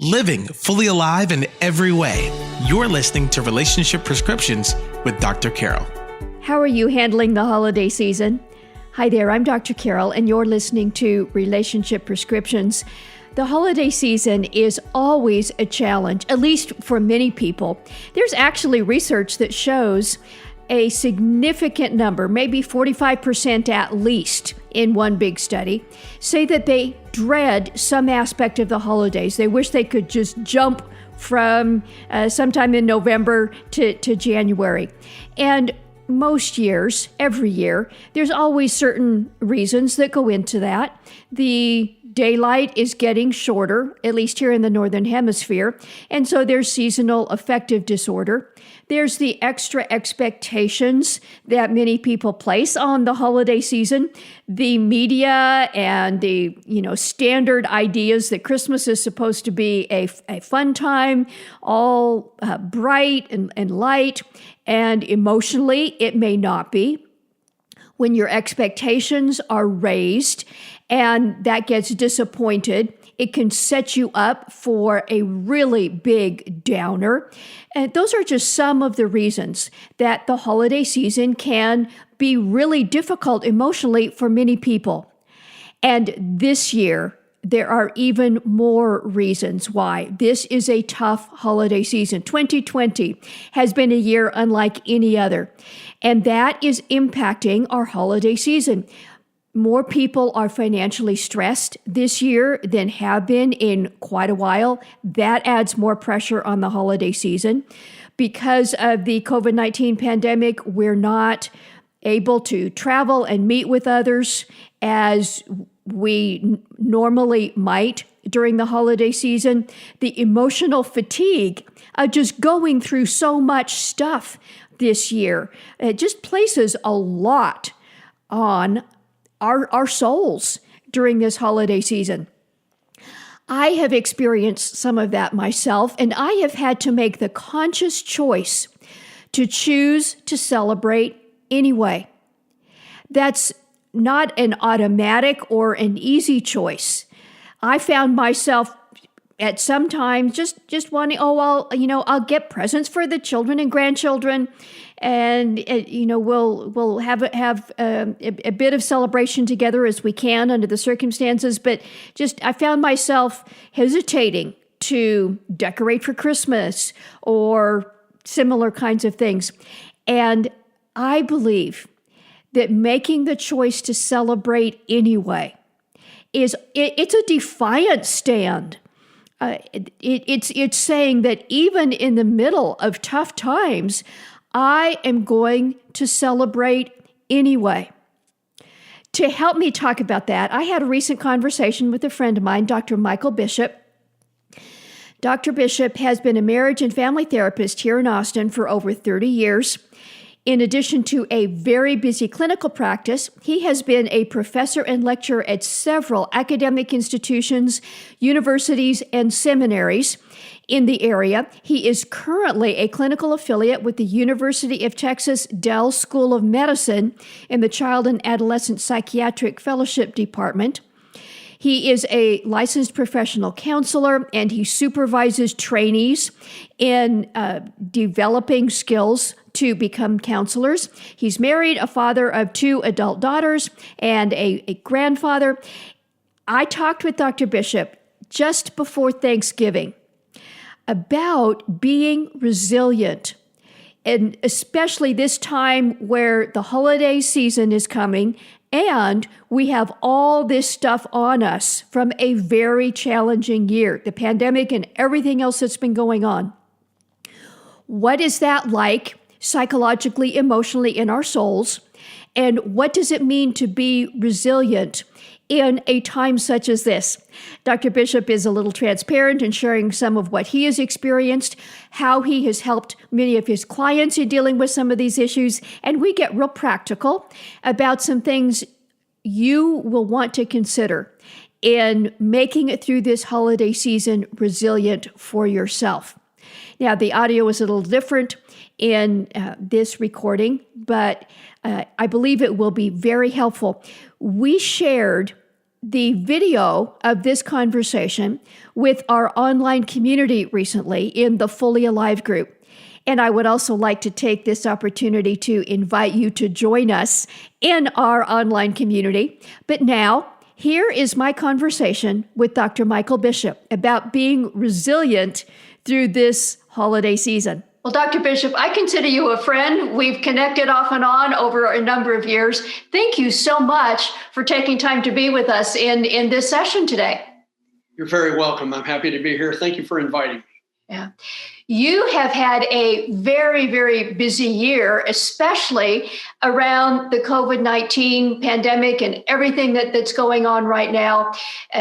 Living fully alive in every way. You're listening to Relationship Prescriptions with Dr. Carol. How are you handling the holiday season? Hi there, I'm Dr. Carol, and you're listening to Relationship Prescriptions. The holiday season is always a challenge, at least for many people. There's actually research that shows a significant number, maybe 45% at least in one big study, say that they dread some aspect of the holidays. They wish they could just jump from sometime in November to January. And most years, every year, there's always certain reasons that go into that. The daylight is getting shorter, at least here in the Northern Hemisphere, and so there's seasonal affective disorder. There's the extra expectations that many people place on the holiday season. The media and the standard ideas that Christmas is supposed to be a fun time, all bright and light, and emotionally it may not be. When your expectations are raised and that gets disappointed, it can set you up for a really big downer. And those are just some of the reasons that the holiday season can be really difficult emotionally for many people. And this year, there are even more reasons why this is a tough holiday season. 2020 has been a year unlike any other, and that is impacting our holiday season. More people are financially stressed this year than have been in quite a while. That adds more pressure on the holiday season. Because of the COVID-19 pandemic, we're not able to travel and meet with others as we normally might during the holiday season. The emotional fatigue of just going through so much stuff this year, it just places a lot on our souls during this holiday season. I have experienced some of that myself, and I have had to make the conscious choice to choose to celebrate anyway. That's not an automatic or an easy choice. I found myself at some times just wanting, I'll get presents for the children and grandchildren, and we'll have a bit of celebration together as we can under the circumstances. But I found myself hesitating to decorate for Christmas or similar kinds of things. And I believe that making the choice to celebrate anyway it's a defiant stand. It's saying that even in the middle of tough times, I am going to celebrate anyway. To help me talk about that, I had a recent conversation with a friend of mine, Dr. Michael Bishop. Dr. Bishop has been a marriage and family therapist here in Austin for over 30 years. In addition to a very busy clinical practice, he has been a professor and lecturer at several academic institutions, universities, and seminaries in the area. He is currently a clinical affiliate with the University of Texas Dell School of Medicine in the Child and Adolescent Psychiatric Fellowship Department. He is a licensed professional counselor, and he supervises trainees in developing skills to become counselors. He's married, a father of 2 adult daughters, and a grandfather. I talked with Dr. Bishop just before Thanksgiving about being resilient, and especially this time where the holiday season is coming and we have all this stuff on us from a very challenging year, the pandemic and everything else that's been going on. What is that like psychologically, emotionally in our souls? And what does it mean to be resilient in a time such as this? Dr. Bishop is a little transparent in sharing some of what he has experienced, how he has helped many of his clients in dealing with some of these issues, and we get real practical about some things you will want to consider in making it through this holiday season resilient for yourself. Now, the audio is a little different in this recording, but I believe it will be very helpful. We shared the video of this conversation with our online community recently in the Fully Alive group. And I would also like to take this opportunity to invite you to join us in our online community. But now, here is my conversation with Dr. Michael Bishop about being resilient through this holiday season. Well, Dr. Bishop, I consider you a friend. We've connected off and on over a number of years. Thank you so much for taking time to be with us in this session today. You're very welcome. I'm happy to be here. Thank you for inviting me. Yeah. You have had a very, very busy year, especially around the COVID-19 pandemic and everything that's going on right now.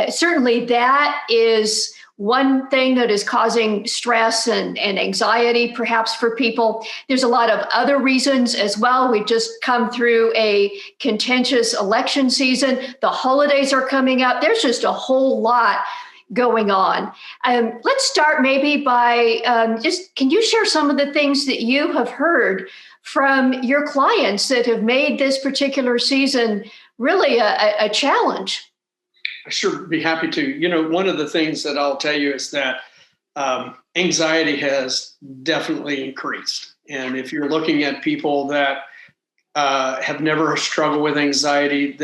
Certainly that is one thing that is causing stress and anxiety, perhaps, for people. There's a lot of other reasons as well. We've just come through a contentious election season. The holidays are coming up. There's just a whole lot going on. Let's start maybe by can you share some of the things that you have heard from your clients that have made this particular season really a challenge? I sure be happy to. One of the things that I'll tell you is that anxiety has definitely increased. And if you're looking at people that have never struggled with anxiety,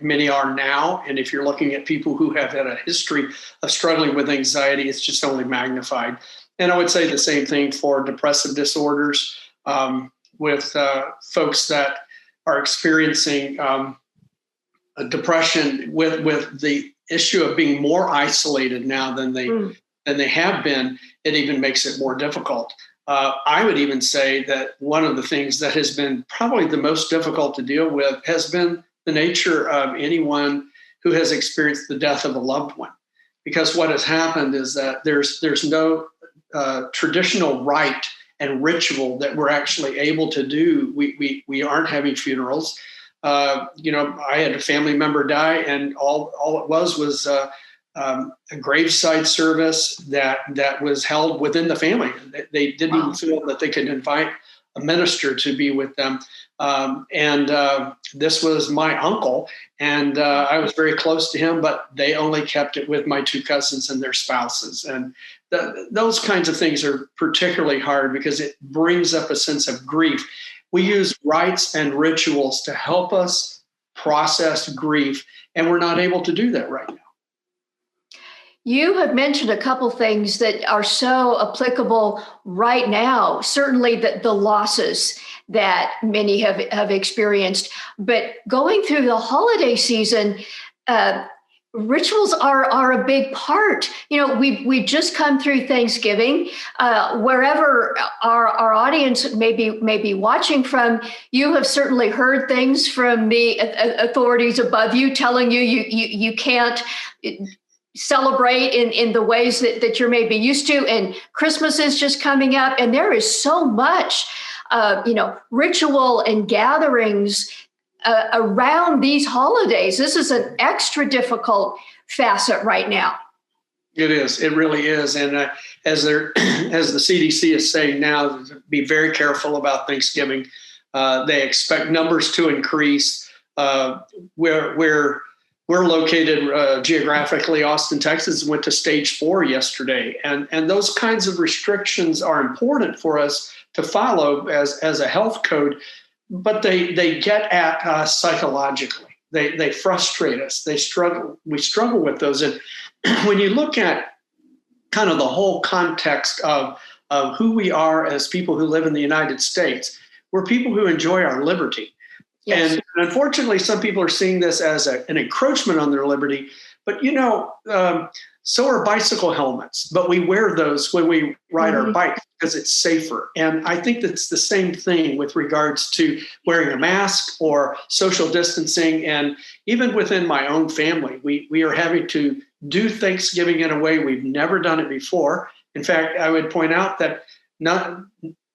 many are now. And if you're looking at people who have had a history of struggling with anxiety, it's just only magnified. And I would say the same thing for depressive disorders with folks that are experiencing depression with the issue of being more isolated now than they have been. It even makes it more difficult. I would even say that one of the things that has been probably the most difficult to deal with has been the nature of anyone who has experienced the death of a loved one. Because what has happened is that there's no traditional rite and ritual that we're actually able to do. We aren't having funerals. I had a family member die, and all it was a graveside service that was held within the family. They didn't even feel that they could invite a minister to be with them. This was my uncle, and I was very close to him, but they only kept it with my two cousins and their spouses. And those kinds of things are particularly hard because it brings up a sense of grief. We use rites and rituals to help us process grief, and we're not able to do that right now. You have mentioned a couple things that are so applicable right now, certainly the losses that many have experienced. But going through the holiday season, rituals are a big part. We've just come through Thanksgiving. Wherever our audience may be watching from, you have certainly heard things from the authorities above you telling you can't celebrate in the ways that you're maybe used to. And Christmas is just coming up, and there is so much ritual and gatherings around these holidays. This is an extra difficult facet right now. It is. It really is. And as the CDC is saying now, be very careful about Thanksgiving. They expect numbers to increase. We're located geographically. Austin, Texas went to stage 4 yesterday. And those kinds of restrictions are important for us to follow as a health code, but they get at us psychologically. They frustrate us. We struggle with those. And when you look at kind of the whole context of who we are as people who live in the United States, we're people who enjoy our liberty. Yes. And unfortunately, some people are seeing this as an encroachment on their liberty. But, so are bicycle helmets. But we wear those when we ride our bike because it's safer. And I think that's the same thing with regards to wearing a mask or social distancing. And even within my own family, we are having to do Thanksgiving in a way we've never done it before. In fact, I would point out that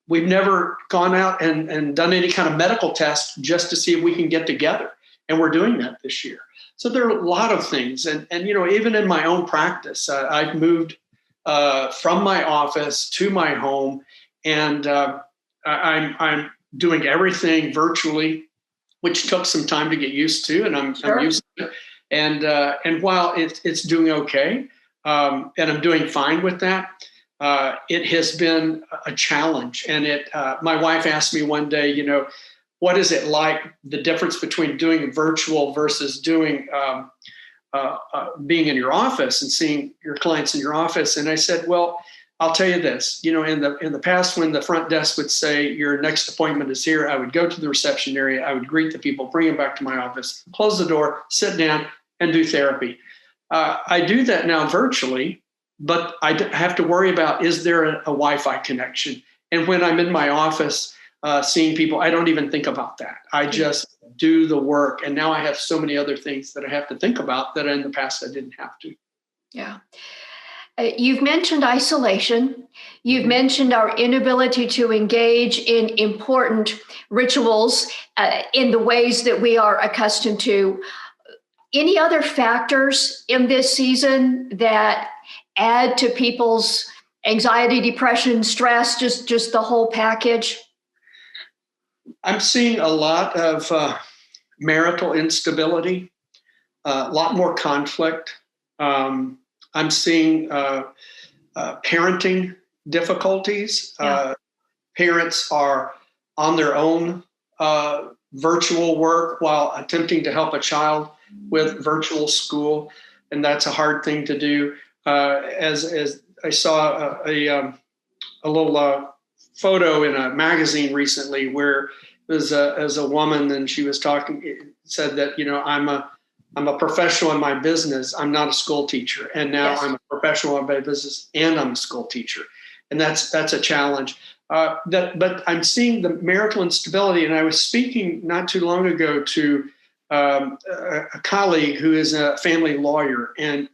we've never gone out and done any kind of medical test just to see if we can get together. And we're doing that this year. So there are a lot of things. And even in my own practice, I've moved from my office to my home, and I'm doing everything virtually, which took some time to get used to, and I'm used to it. And while it's doing okay, and I'm doing fine with that, it has been a challenge. And my wife asked me one day, what is it like, the difference between doing virtual versus doing being in your office and seeing your clients in your office? And I said, well, I'll tell you this, in the past, when the front desk would say your next appointment is here, I would go to the reception area, I would greet the people, bring them back to my office, close the door, sit down, and do therapy. I do that now virtually, but I have to worry about, is there a Wi-Fi connection? And when I'm in my office seeing people, I don't even think about that. I just do the work. And now I have so many other things that I have to think about that in the past I didn't have to. Yeah. You've mentioned isolation. You've mentioned our inability to engage in important rituals in the ways that we are accustomed to. Any other factors in this season that add to people's anxiety, depression, stress, just the whole package? I'm seeing a lot of marital instability, a lot more conflict. I'm seeing parenting difficulties. Yeah. Parents are on their own virtual work while attempting to help a child with virtual school, and that's a hard thing to do. As I saw a little photo in a magazine recently where there's a woman, and she was said that, I'm a professional in my business. I'm not a school teacher. And now Yes. I'm a professional in my business and I'm a school teacher. And that's a challenge. But I'm seeing the marital instability. And I was speaking not too long ago to a colleague who is a family lawyer. And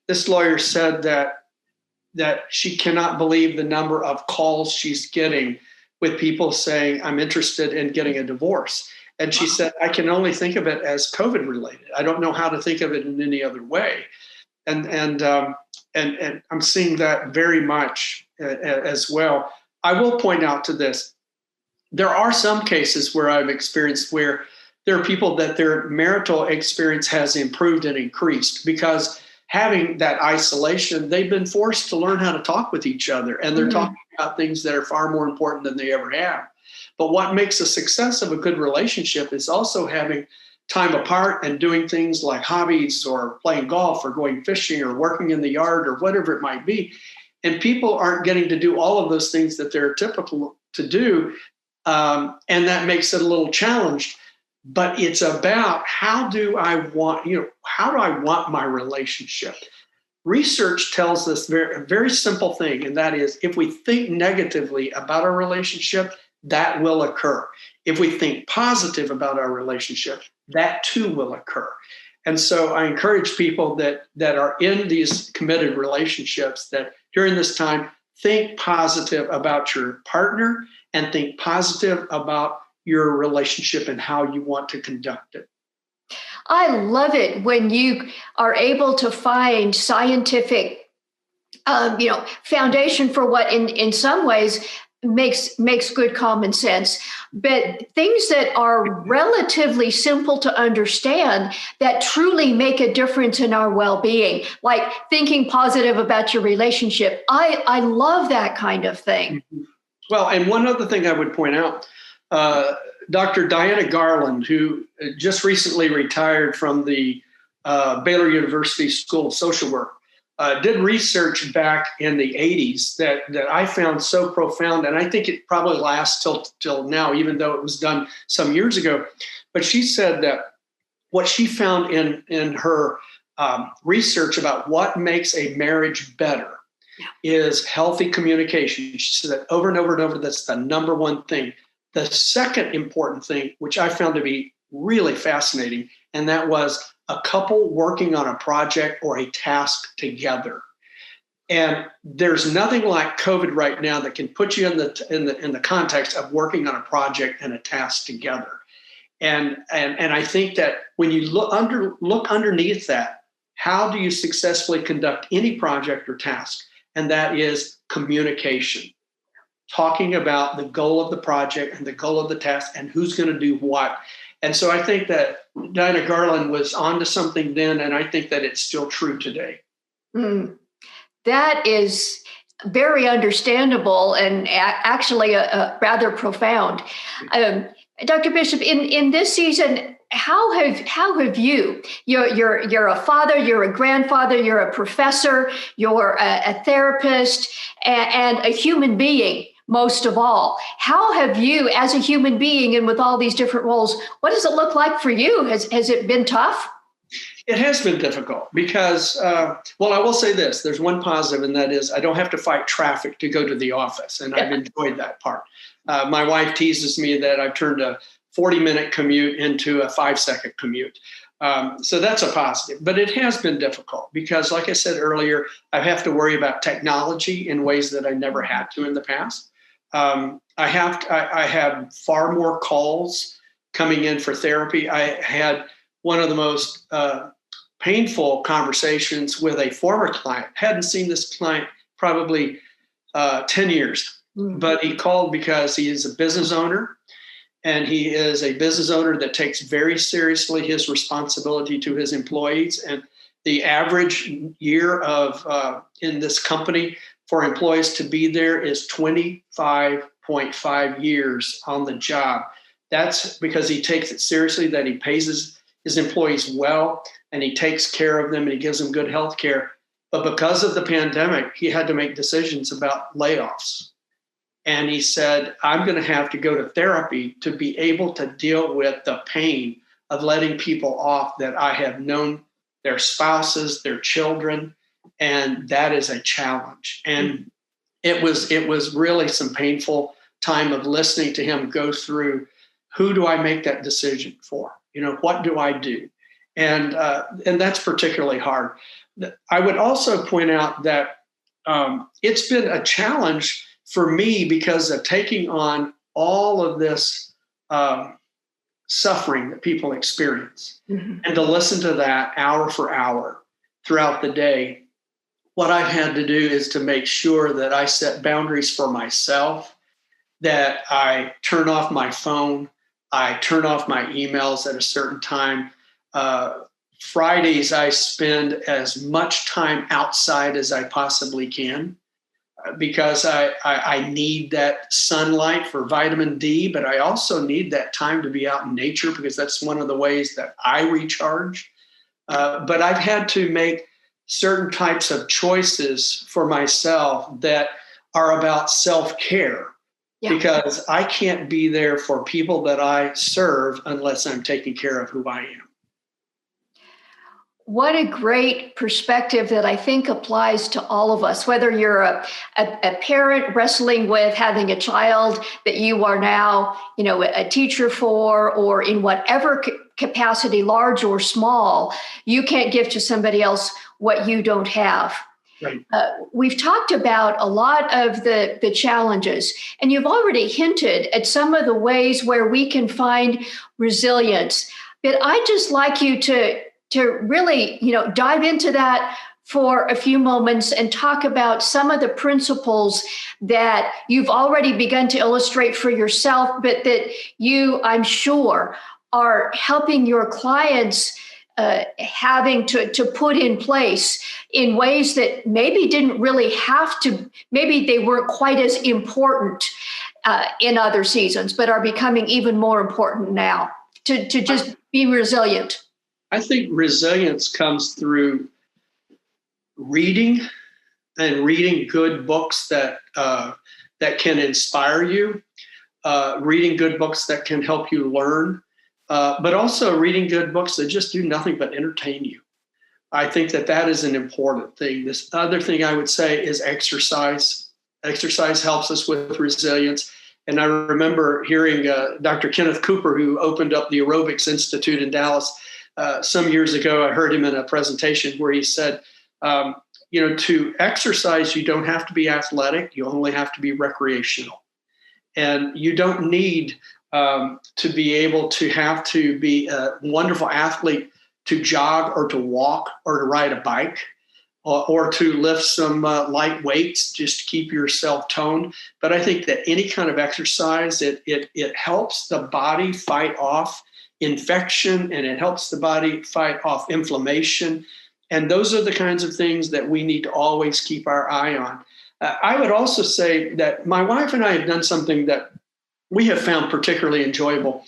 this lawyer said that she cannot believe the number of calls she's getting with people saying, I'm interested in getting a divorce. And she said, I can only think of it as COVID related. I don't know how to think of it in any other way. And I'm seeing that very much as well. I will point out to this. There are some cases where I've experienced where there are people that their marital experience has improved and increased because having that isolation, they've been forced to learn how to talk with each other. And they're talking about things that are far more important than they ever have. But what makes a success of a good relationship is also having time apart and doing things like hobbies or playing golf or going fishing or working in the yard or whatever it might be. And people aren't getting to do all of those things that they're typical to do. And that makes it a little challenged. But it's about how do I want my relationship? Research tells us a very simple thing, and that is if we think negatively about our relationship, that will occur. If we think positive about our relationship, that too will occur. And so I encourage people that are in these committed relationships that during this time, think positive about your partner and think positive about your relationship and how you want to conduct it. I love it when you are able to find scientific, foundation for what in some ways makes good common sense, but things that are relatively simple to understand that truly make a difference in our well-being, like thinking positive about your relationship. I love that kind of thing. Well, and one other thing I would point out, Dr. Diana Garland, who just recently retired from the Baylor University School of Social Work, did research back in the 80s that I found so profound, and I think it probably lasts till now, even though it was done some years ago. But she said that what she found in her research about what makes a marriage better is healthy communication. She said that over and over and over, that's the number one thing. The second important thing, which I found to be really fascinating, and that was a couple working on a project or a task together. And there's nothing like COVID right now that can put you in the context of working on a project and a task together. And I think that when you look underneath that, how do you successfully conduct any project or task? And that is communication. Talking about the goal of the project and the goal of the task and who's going to do what. And so I think that Dinah Garland was onto something then, and I think that it's still true today. That is very understandable and actually rather profound. Dr. Bishop, in this season, how have you're a father, you're a grandfather, you're a professor, you're a therapist, and a human being, most of all. How have you, as a human being and with all these different roles, what does it look like for you? Has it been tough? It has been difficult because, well, I will say this. There's one positive, and that is I don't have to fight traffic to go to the office, and I've enjoyed that part. My wife teases me that I've turned a 40-minute commute into a 5-second commute. So that's a positive. But it has been difficult because, like I said earlier, I have to worry about technology in ways that I never had to in the past. I have far more calls coming in for therapy. I had one of the most painful conversations with a former client. Hadn't seen this client probably 10 years, but he called because he is a business owner, and he is a business owner that takes very seriously his responsibility to his employees. And the average year of in this company for employees to be there is 25.5 years on the job. That's because he takes it seriously, that he pays his employees well, and he takes care of them, and he gives them good health care. But because of the pandemic, he had to make decisions about layoffs. And he said, I'm going to have to go to therapy to be able to deal with the pain of letting people off that I have known their spouses, their children, and that is a challenge. And it was really some painful time of listening to him go through, who do I make that decision for? What do I do? And that's particularly hard. I would also point out that it's been a challenge for me because of taking on all of this suffering that people experience, and to listen to that hour for hour throughout the day. What I've had to do is to make sure that I set boundaries for myself, that I turn off my phone, I turn off my emails at a certain time. Fridays, I spend as much time outside as I possibly can because I need that sunlight for vitamin D, but I also need that time to be out in nature because that's one of the ways that I recharge. But I've had to make certain types of choices for myself that are about self-care. Yeah. Because I can't be there for people that I serve unless I'm taking care of who I am. What a great perspective that I think applies to all of us, whether you're a parent wrestling with having a child that you are now, a teacher for, or in whatever capacity, large or small. You can't give to somebody else what you don't have. Right. We've talked about a lot of the challenges, and you've already hinted at some of the ways where we can find resilience. But I'd just like you to really, dive into that for a few moments and talk about some of the principles that you've already begun to illustrate for yourself, but that you, I'm sure, are helping your clients having to put in place in ways that maybe didn't really have to, maybe they weren't quite as important in other seasons, but are becoming even more important now to just be resilient. I think resilience comes through reading and reading good books that can inspire you, reading good books that can help you learn, but also reading good books that just do nothing but entertain you. I think that is an important thing. This other thing I would say is exercise. Exercise helps us with resilience. And I remember hearing Dr. Kenneth Cooper, who opened up the Aerobics Institute in Dallas some years ago. I heard him in a presentation where he said, to exercise, you don't have to be athletic. You only have to be recreational. And you don't need to be able to have to be a wonderful athlete to jog or to walk or to ride a bike or to lift some light weights just to keep yourself toned. But I think that any kind of exercise, it helps the body fight off infection, and it helps the body fight off inflammation. And those are the kinds of things that we need to always keep our eye on. I would also say that my wife and I have done something that we have found particularly enjoyable.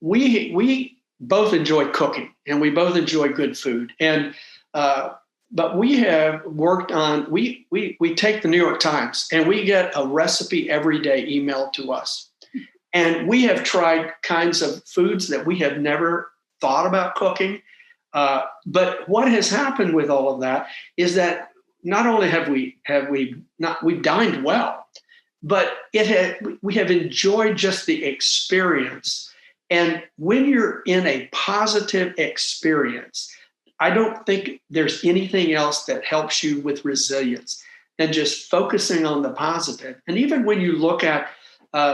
We both enjoy cooking, and we both enjoy good food. And but we have worked on, we take the New York Times and we get a recipe every day emailed to us. And we have tried kinds of foods that we have never thought about cooking. But what has happened with all of that is that not only have we've dined well, but we have enjoyed just the experience. And when you're in a positive experience, I don't think there's anything else that helps you with resilience than just focusing on the positive. And even when you look at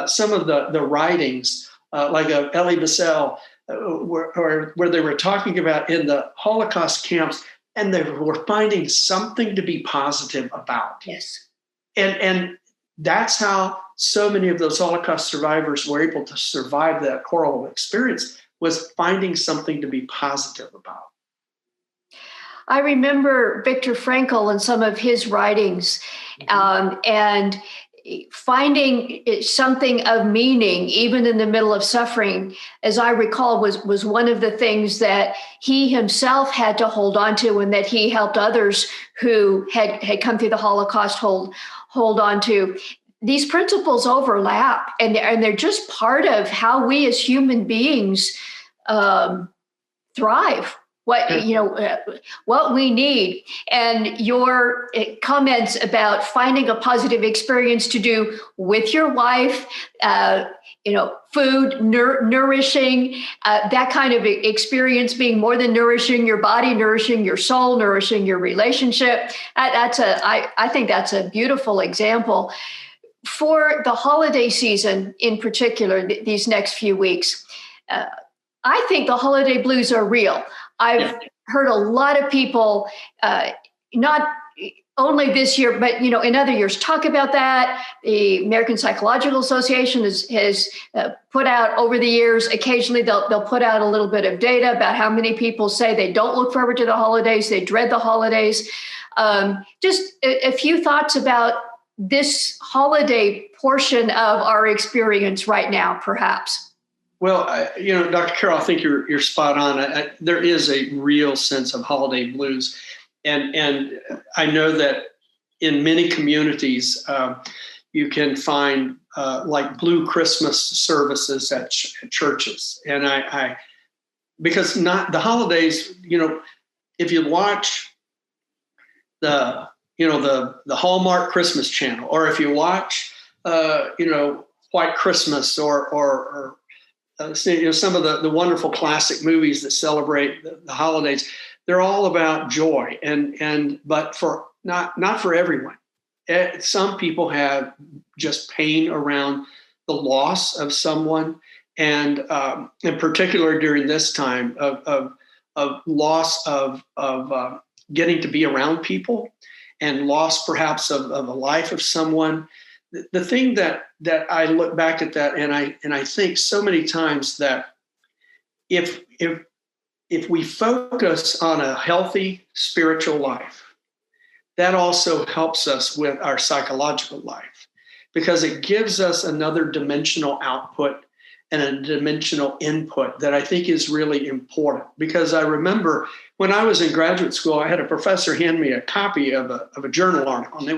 some of the writings, like of Elie Wiesel, where they were talking about in the Holocaust camps, and they were finding something to be positive about. Yes. And that's how so many of those Holocaust survivors were able to survive that horrible experience, was finding something to be positive about. I remember Viktor Frankl and some of his writings, and finding something of meaning, even in the middle of suffering, as I recall, was one of the things that he himself had to hold on to, and that he helped others who had come through the Holocaust hold on to. These principles overlap, and they're just part of how we as human beings thrive. What we need. And your comments about finding a positive experience to do with your wife, food, nourishing, that kind of experience being more than nourishing your body, nourishing your soul, nourishing your relationship. I think that's a beautiful example. For the holiday season in particular, these next few weeks, I think the holiday blues are real. I've heard a lot of people, not only this year, but in other years, talk about that. The American Psychological Association has put out over the years. Occasionally, they'll put out a little bit of data about how many people say they don't look forward to the holidays, they dread the holidays. Just a few thoughts about this holiday portion of our experience right now, perhaps. Well, Dr. Carroll, I think you're spot on. There is a real sense of holiday blues. And I know that in many communities, you can find like Blue Christmas services at churches. And because not the holidays, if you watch the Hallmark Christmas channel, or if you watch, White Christmas or some of the wonderful classic movies that celebrate the holidays, they're all about joy, but for not for everyone. Some people have just pain around the loss of someone, and in particular during this time of loss of getting to be around people, and loss perhaps of a life of someone. The thing that I look back at that, and I think so many times that if we focus on a healthy spiritual life, that also helps us with our psychological life, because it gives us another dimensional output and a dimensional input that I think is really important. Because I remember when I was in graduate school, I had a professor hand me a copy of a journal article, and it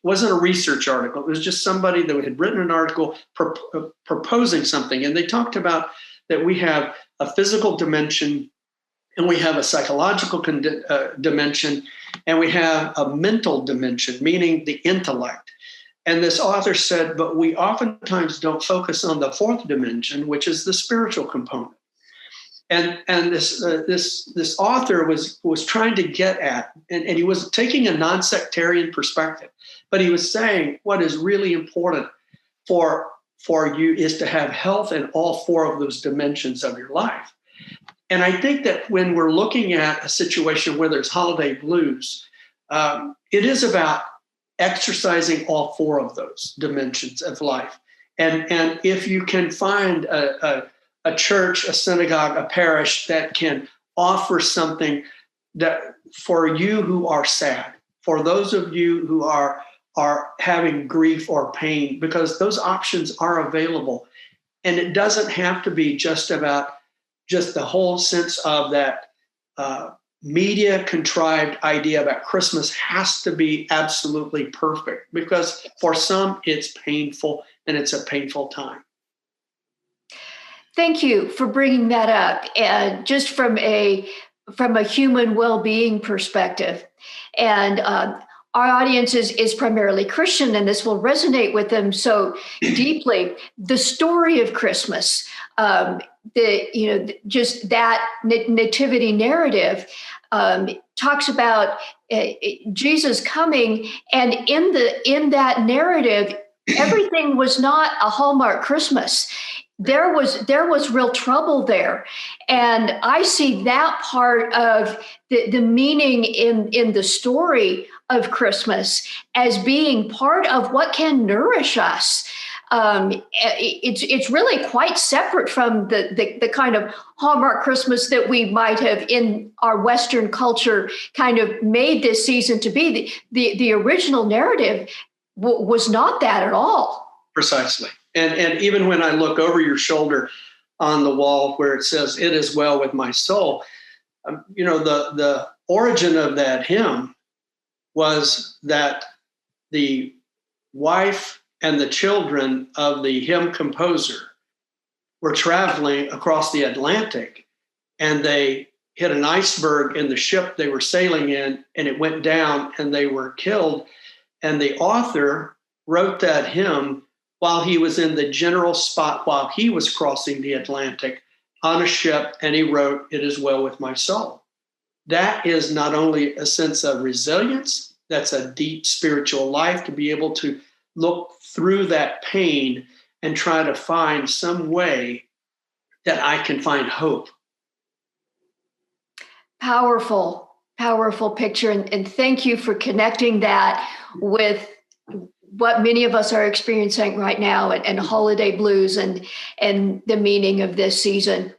wasn't a research article. It was just somebody that had written an article proposing something. And they talked about that we have a physical dimension, and we have a psychological dimension, and we have a mental dimension, meaning the intellect. And this author said, but we oftentimes don't focus on the fourth dimension, which is the spiritual component. And this author was trying to get at, and he was taking a non-sectarian perspective, but he was saying what is really important for you is to have health in all four of those dimensions of your life. And I think that when we're looking at a situation where there's holiday blues, it is about exercising all four of those dimensions of life. And if you can find a a church, a synagogue, a parish that can offer something that for you who are sad, for those of you who are having grief or pain, because those options are available. And it doesn't have to be just about just the whole sense of that media contrived idea about Christmas has to be absolutely perfect, because for some it's painful and it's a painful time. Thank you for bringing that up, and just from a human well-being perspective. And our audience is primarily Christian, and this will resonate with them so deeply. The story of Christmas, just that nativity narrative talks about Jesus coming, and in that narrative, everything was not a Hallmark Christmas. There was real trouble there. And I see that part of the meaning in the story of Christmas as being part of what can nourish us. It's really quite separate from the kind of Hallmark Christmas that we might have in our Western culture kind of made this season to be. The original narrative was not that at all. Precisely. And even when I look over your shoulder on the wall where it says, "It is well with my soul," the origin of that hymn was that the wife and the children of the hymn composer were traveling across the Atlantic, and they hit an iceberg in the ship they were sailing in, and it went down and they were killed. And the author wrote that hymn while he was in the general spot, while he was crossing the Atlantic on a ship, and he wrote, "It is well with my soul." That is not only a sense of resilience, that's a deep spiritual life to be able to look through that pain and try to find some way that I can find hope. Powerful, powerful picture. And thank you for connecting that with what many of us are experiencing right now, and holiday blues and the meaning of this season.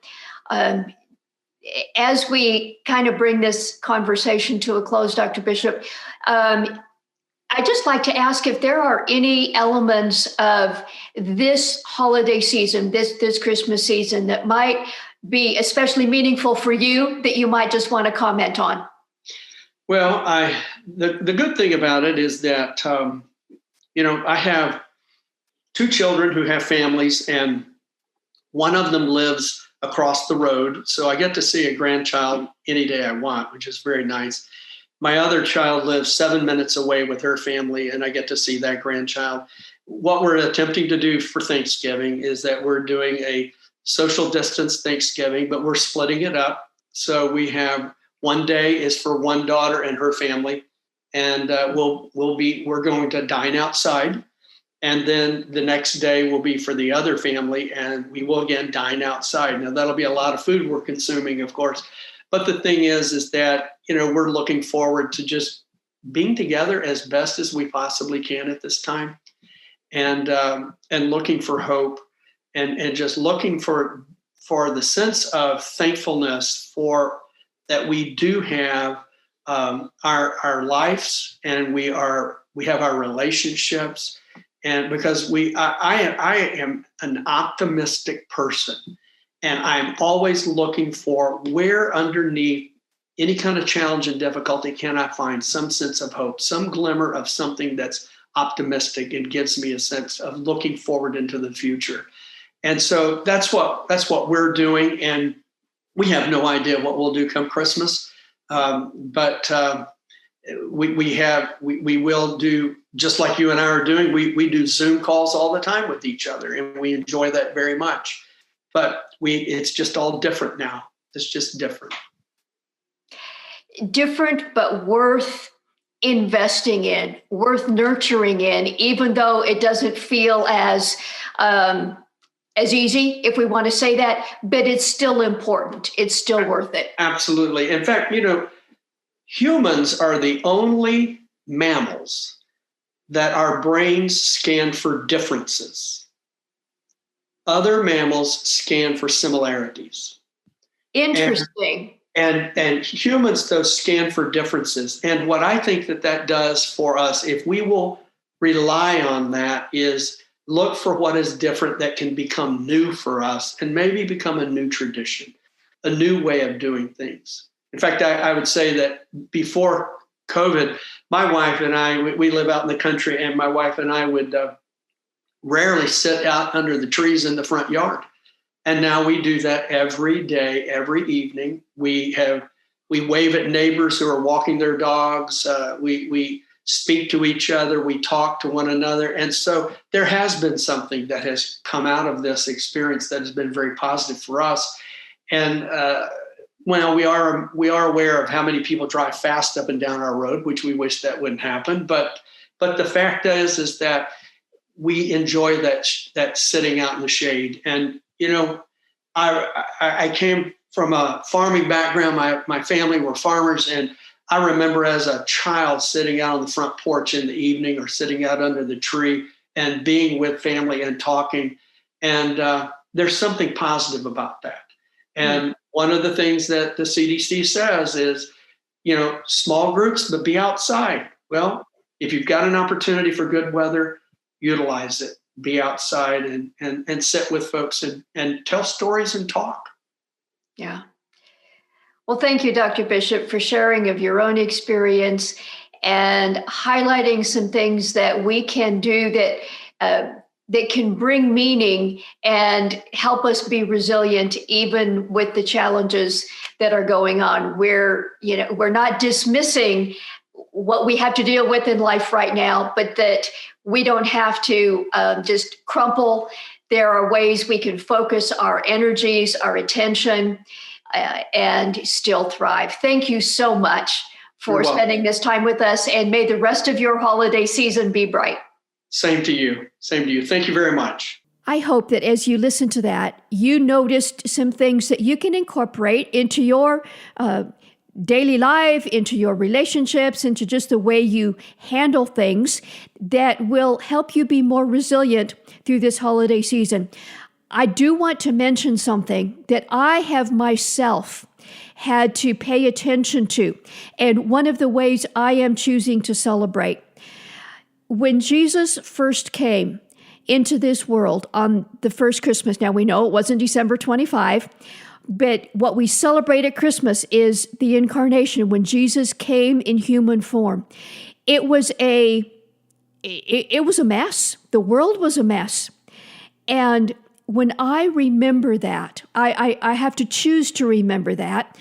As we kind of bring this conversation to a close, Dr. Bishop, I'd just like to ask if there are any elements of this holiday season, this Christmas season, that might be especially meaningful for you that you might just want to comment on. Well, the good thing about it is that I have two children who have families, and one of them lives across the road. So I get to see a grandchild any day I want, which is very nice. My other child lives 7 minutes away with her family, and I get to see that grandchild. What we're attempting to do for Thanksgiving is that we're doing a social distance Thanksgiving, but we're splitting it up. So we have one day is for one daughter and her family. And we're going to dine outside, and then the next day will be for the other family, and we will again dine outside. Now that'll be a lot of food we're consuming, of course, but the thing is that we're looking forward to just being together as best as we possibly can at this time, and looking for hope, and just looking for the sense of thankfulness for that we do have. Our lives, and we have our relationships, and because I am an optimistic person, and I'm always looking for where underneath any kind of challenge and difficulty can I find some sense of hope, some glimmer of something that's optimistic and gives me a sense of looking forward into the future. And so that's what we're doing, and we have no idea what we'll do come Christmas. But we will do just like you and I are doing. We do Zoom calls all the time with each other, and we enjoy that very much. But it's just all different now. It's just different. Different, but worth investing in, worth nurturing in, even though it doesn't feel as easy, if we want to say that, but it's still important. It's still worth it. Absolutely. In fact, humans are the only mammals that our brains scan for differences. other mammals scan for similarities. Interesting. And humans, though, scan for differences. And what I think that does for us, if we will rely on that, is look for what is different that can become new for us and maybe become a new tradition, a new way of doing things. In fact, I would say that before COVID, my wife and I, we live out in the country, and my wife and I would rarely sit out under the trees in the front yard. And now we do that every day, every evening. We wave at neighbors who are walking their dogs. We speak to each other. We talk to one another. And so there has been something that has come out of this experience that has been very positive for us. And well, we are aware of how many people drive fast up and down our road, which we wish that wouldn't happen. But the fact is that we enjoy that sitting out in the shade. And I came from a farming background. My family were farmers, and I remember as a child sitting out on the front porch in the evening or sitting out under the tree and being with family and talking. And there's something positive about that. And one of the things that the CDC says is, small groups, but be outside. Well, if you've got an opportunity for good weather, utilize it. Be outside and sit with folks and tell stories and talk. Yeah. Well, thank you, Dr. Bishop, for sharing of your own experience and highlighting some things that we can do that can bring meaning and help us be resilient, even with the challenges that are going on. We're not dismissing what we have to deal with in life right now, but that we don't have to just crumple. There are ways we can focus our energies, our attention, and still thrive. Thank you so much for spending this time with us, and may the rest of your holiday season be bright. Same to you. Same to you. Thank you very much. I hope that as you listen to that, you noticed some things that you can incorporate into your daily life, into your relationships, into just the way you handle things that will help you be more resilient through this holiday season. I do want to mention something that I have myself had to pay attention to, and one of the ways I am choosing to celebrate. When Jesus first came into this world on the first Christmas, now we know it wasn't December 25, but what we celebrate at Christmas is the incarnation, when Jesus came in human form. It was a mess. The world was a mess. And when I remember that, I have to choose to remember that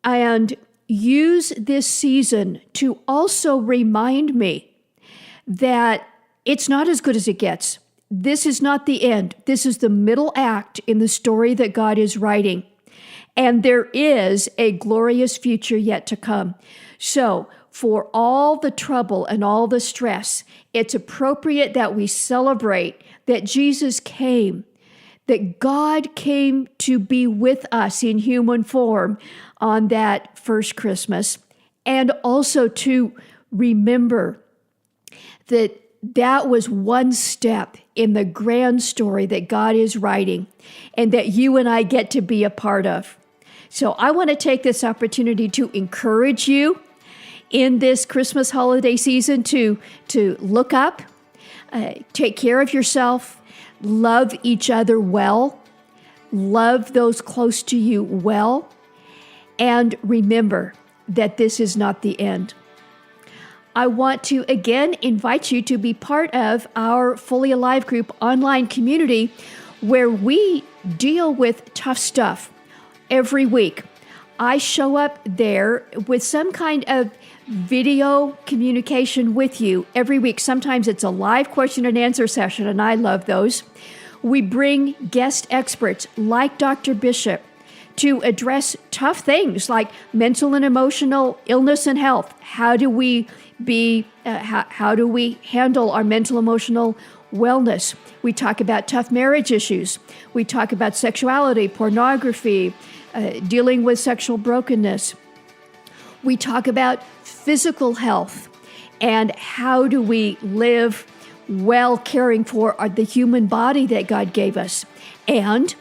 and use this season to also remind me that it's not as good as it gets. This is not the end. This is the middle act in the story that God is writing. And there is a glorious future yet to come. So for all the trouble and all the stress, it's appropriate that we celebrate that Jesus came, that God came to be with us in human form on that first Christmas, and also to remember that was one step in the grand story that God is writing and that you and I get to be a part of. So I want to take this opportunity to encourage you in this Christmas holiday season to look up, take care of yourself, love each other well, love those close to you well, and remember that this is not the end. I want to again invite you to be part of our Fully Alive Group online community where we deal with tough stuff every week. I show up there with some kind of video communication with you every week. Sometimes it's a live question and answer session, and I love those. We bring guest experts like Dr. Bishop to address tough things like mental and emotional illness and health. How do we handle our mental emotional wellness? We talk about tough marriage issues. We talk about sexuality, pornography, dealing with sexual brokenness. We talk about physical health and how do we live well caring for the human body that God gave us, and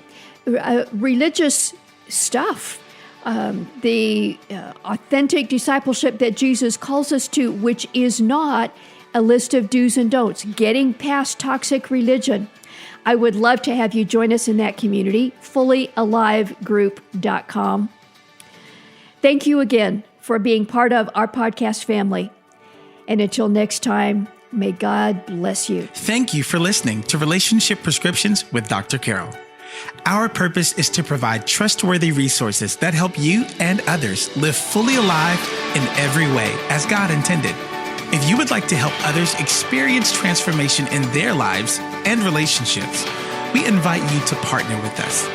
religious stuff. The authentic discipleship that Jesus calls us to, which is not a list of do's and don'ts, getting past toxic religion. I would love to have you join us in that community, fullyalivegroup.com. Thank you again for being part of our podcast family. And until next time, may God bless you. Thank you for listening to Relationship Prescriptions with Dr. Carol. Our purpose is to provide trustworthy resources that help you and others live fully alive in every way as God intended. If you would like to help others experience transformation in their lives and relationships, we invite you to partner with us.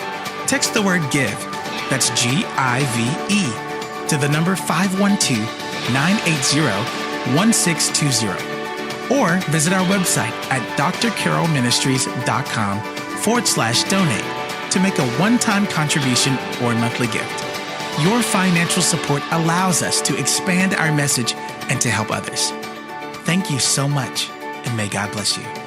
Text the word GIVE, that's GIVE, to the number 512-980-1620. Or visit our website at drcarolministries.com/donate to make a one-time contribution or monthly gift. Your financial support allows us to expand our message and to help others. Thank you so much, and may God bless you.